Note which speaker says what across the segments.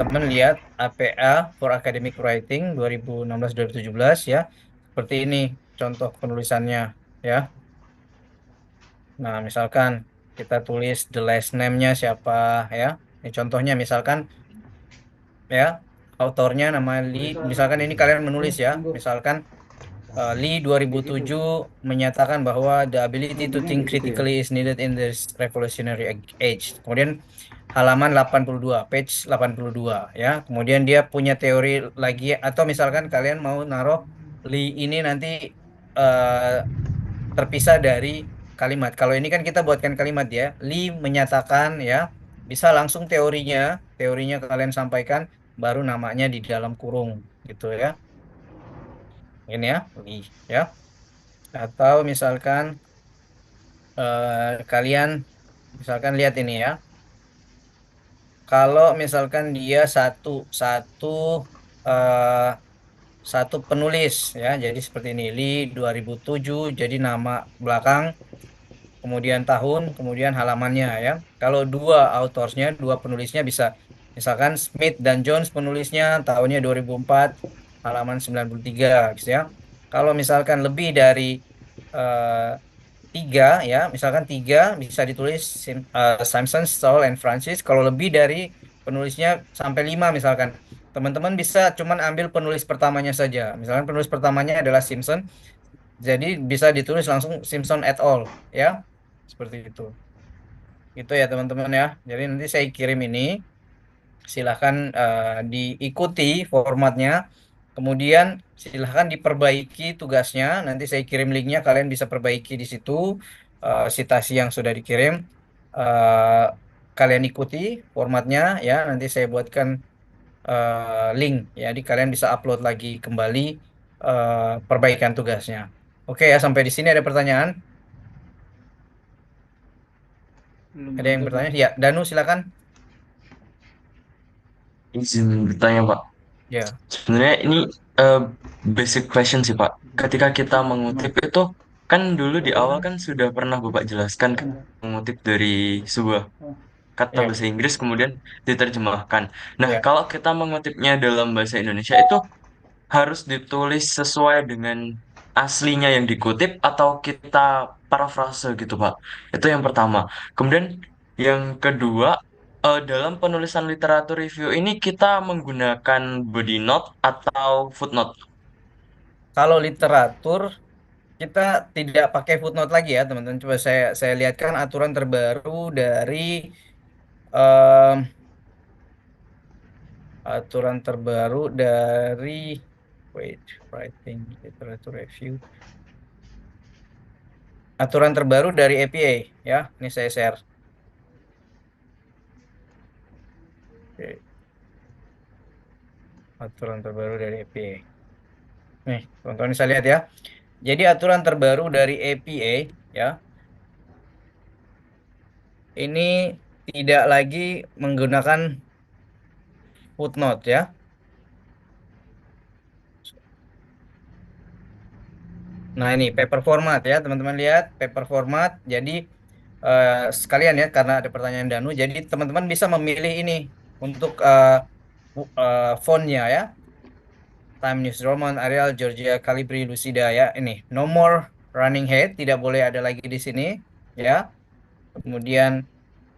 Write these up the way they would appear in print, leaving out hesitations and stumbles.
Speaker 1: teman lihat APA for Academic Writing 2016-2017 ya. Seperti ini contoh penulisannya ya. Nah, misalkan kita tulis the last name-nya siapa ya. Ini contohnya misalkan ya, autornya nama Lee. Misalkan ini kalian menulis ya. Misalkan Lee 2007 menyatakan bahwa the ability to
Speaker 2: Hobinya
Speaker 1: think
Speaker 2: kayak gitu ya.
Speaker 1: critically is needed in this revolutionary age. Kemudian halaman 82, page 82 ya. Kemudian dia punya teori lagi atau misalkan kalian mau naruh Lee ini nanti eh, terpisah dari kalimat. Kalau ini kan kita buatkan kalimat ya. Lee menyatakan ya, bisa langsung teorinya kalian sampaikan baru namanya di dalam kurung gitu ya. Ini ya, Lee ya. Atau misalkan kalian misalkan lihat ini ya. Kalau misalkan dia satu satu eh, satu penulis ya, jadi seperti ini Lee 2007, jadi nama belakang, kemudian tahun, kemudian halamannya ya. Kalau dua autorsnya, dua penulisnya bisa misalkan Smith dan Jones penulisnya tahunnya 2004, halaman 93 gitu ya. Kalau misalkan lebih dari eh, tiga ya, misalkan tiga bisa ditulis Simpson, Stoll, and Francis. Kalau lebih dari penulisnya sampai lima misalkan, teman-teman bisa cuman ambil penulis pertamanya saja. Misalkan penulis pertamanya adalah Simpson, jadi bisa ditulis langsung Simpson et al. Ya, seperti itu. Itu ya teman-teman ya. Jadi nanti saya kirim ini, silahkan diikuti formatnya. Kemudian silahkan diperbaiki tugasnya. Nanti saya kirim linknya, kalian bisa perbaiki di situ citasi yang sudah dikirim. eh, Kalian ikuti formatnya ya. Nanti saya buatkan link ya. Jadi kalian bisa upload lagi kembali perbaikan tugasnya. Oke ya, sampai di sini ada pertanyaan?
Speaker 2: Belum
Speaker 1: Ada yang
Speaker 2: ada, Pak.
Speaker 1: bertanya? Ya, Danu silakan.
Speaker 3: Izin bertanya, Pak.
Speaker 1: Ya,
Speaker 3: Sebenarnya ini eh, basic question sih, Pak. Ketika kita mengutip itu, kan dulu di awal kan sudah pernah Bapak jelaskan kan, mengutip dari sebuah kata
Speaker 1: ya,
Speaker 3: bahasa Inggris kemudian diterjemahkan. Nah,
Speaker 1: ya.
Speaker 3: kalau kita mengutipnya dalam bahasa Indonesia itu harus ditulis sesuai dengan aslinya yang dikutip atau kita parafrase gitu, Pak. Itu yang pertama. Kemudian yang kedua, dalam penulisan literatur review ini kita menggunakan body note atau footnote.
Speaker 1: Kalau literatur kita tidak pakai footnote lagi ya, teman-teman. Coba saya lihatkan aturan terbaru dari em, aturan terbaru dari wait, writing literature review. Aturan terbaru dari APA ya. Ini saya share. Oke, aturan terbaru dari APA. Nih, teman-teman bisa lihat ya. Jadi aturan terbaru dari APA ya, ini tidak lagi menggunakan footnote ya. Nah, ini paper format ya, teman-teman lihat paper format. Jadi sekalian ya, karena ada pertanyaan Danu, jadi teman-teman bisa memilih ini untuk fontnya ya. Time News Roman, Arial, Georgia, Calibri, Lucida ya. Ini no more running head, tidak boleh ada lagi di sini ya. Kemudian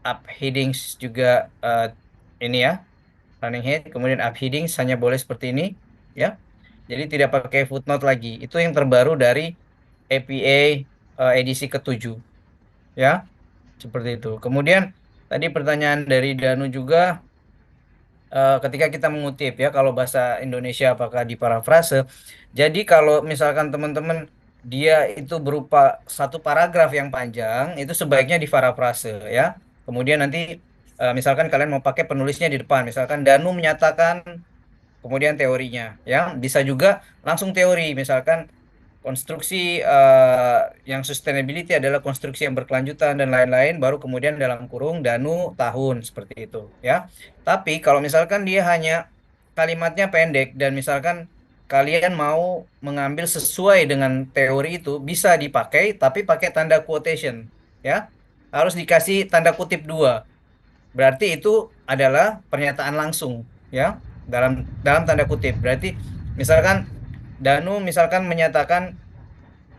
Speaker 1: up headings juga ini ya, running head. Kemudian up headings hanya boleh seperti ini ya. Jadi tidak pakai footnote lagi. Itu yang terbaru dari APA edisi ketujuh ya, seperti itu. Kemudian tadi pertanyaan dari Danu juga, ketika kita mengutip ya, kalau bahasa Indonesia apakah diparafrase. Jadi kalau misalkan teman-teman dia itu berupa satu paragraf yang panjang, itu sebaiknya diparafrase ya. Kemudian nanti misalkan kalian mau pakai penulisnya di depan, misalkan Danu menyatakan, kemudian teorinya ya, bisa juga langsung teori, misalkan konstruksi yang sustainability adalah konstruksi yang berkelanjutan dan lain-lain, baru kemudian dalam kurung Danu tahun seperti itu ya. Tapi kalau misalkan dia hanya kalimatnya pendek dan misalkan kalian mau mengambil sesuai dengan teori itu, bisa dipakai tapi pakai tanda quotation ya. Harus dikasih tanda kutip dua. Berarti itu adalah pernyataan langsung. ya, dalam dalam tanda kutip. Berarti misalkan Danu misalkan menyatakan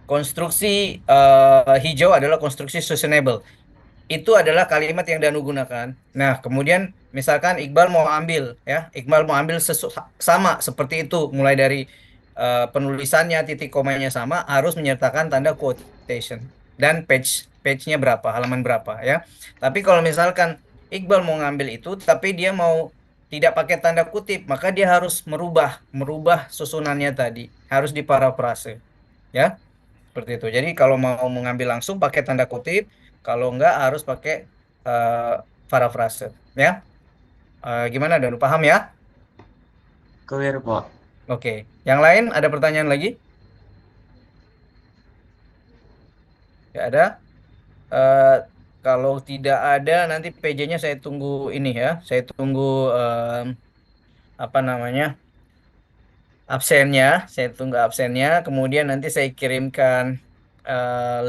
Speaker 1: konstruksi hijau adalah konstruksi sustainable. Itu adalah kalimat yang Danu gunakan. Nah, kemudian misalkan Iqbal mau ambil, ya, Iqbal mau ambil sama seperti itu, mulai dari penulisannya, titik komanya sama, harus menyertakan tanda quotation dan page-nya berapa, halaman berapa, ya. Tapi kalau misalkan Iqbal mau ngambil itu, tapi dia mau tidak pakai tanda kutip, maka dia harus merubah merubah susunannya tadi, harus diparafrase, ya. Seperti itu. Jadi kalau mau mengambil langsung pakai tanda kutip, kalau enggak harus pakai eh, parafrase, ya. Gimana, Danu? Paham ya?
Speaker 3: Clear, Pak.
Speaker 1: Oke. Yang lain ada pertanyaan lagi? Ya ada. Eh, Kalau tidak ada, nanti PJ-nya saya tunggu ini ya. Saya tunggu apa namanya, absennya. Saya tunggu absennya. Kemudian nanti saya kirimkan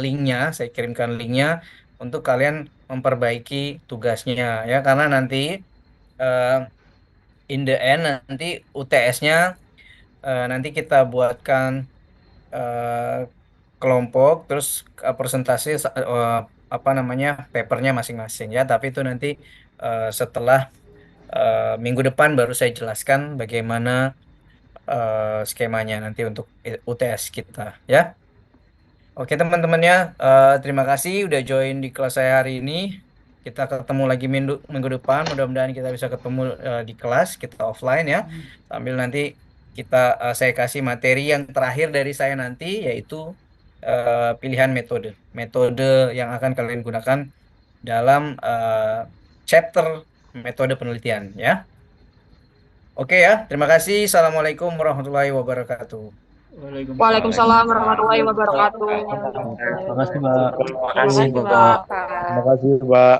Speaker 1: linknya. Saya kirimkan linknya untuk kalian memperbaiki tugasnya ya. Karena nanti eh, in the end nanti UTS-nya nanti kita buatkan eh, kelompok terus presentasi apa namanya papernya masing-masing ya, tapi itu nanti setelah minggu depan baru saya jelaskan bagaimana skemanya nanti untuk UTS kita ya. Oke teman-temannya, terima kasih udah join di kelas saya hari ini. Kita ketemu lagi minggu minggu depan. Mudah-mudahan kita bisa ketemu di kelas, kita offline ya. Sambil nanti kita saya kasih materi yang terakhir dari saya nanti, yaitu pilihan metode. Metode yang akan kalian gunakan dalam chapter metode penelitian ya. Oke ya, terima kasih. Assalamualaikum warahmatullahi wabarakatuh.
Speaker 2: Waalaikumsalam
Speaker 4: Waalaikumsalam warahmatullahi
Speaker 2: warahmatullahi
Speaker 4: wabarakatuh.
Speaker 2: wabarakatuh.
Speaker 5: Makasih, Mbak.
Speaker 3: Terima
Speaker 4: Terima
Speaker 3: kasih,
Speaker 4: kasih,
Speaker 3: Pak.
Speaker 4: Bapak.
Speaker 5: Terima kasih, Mbak.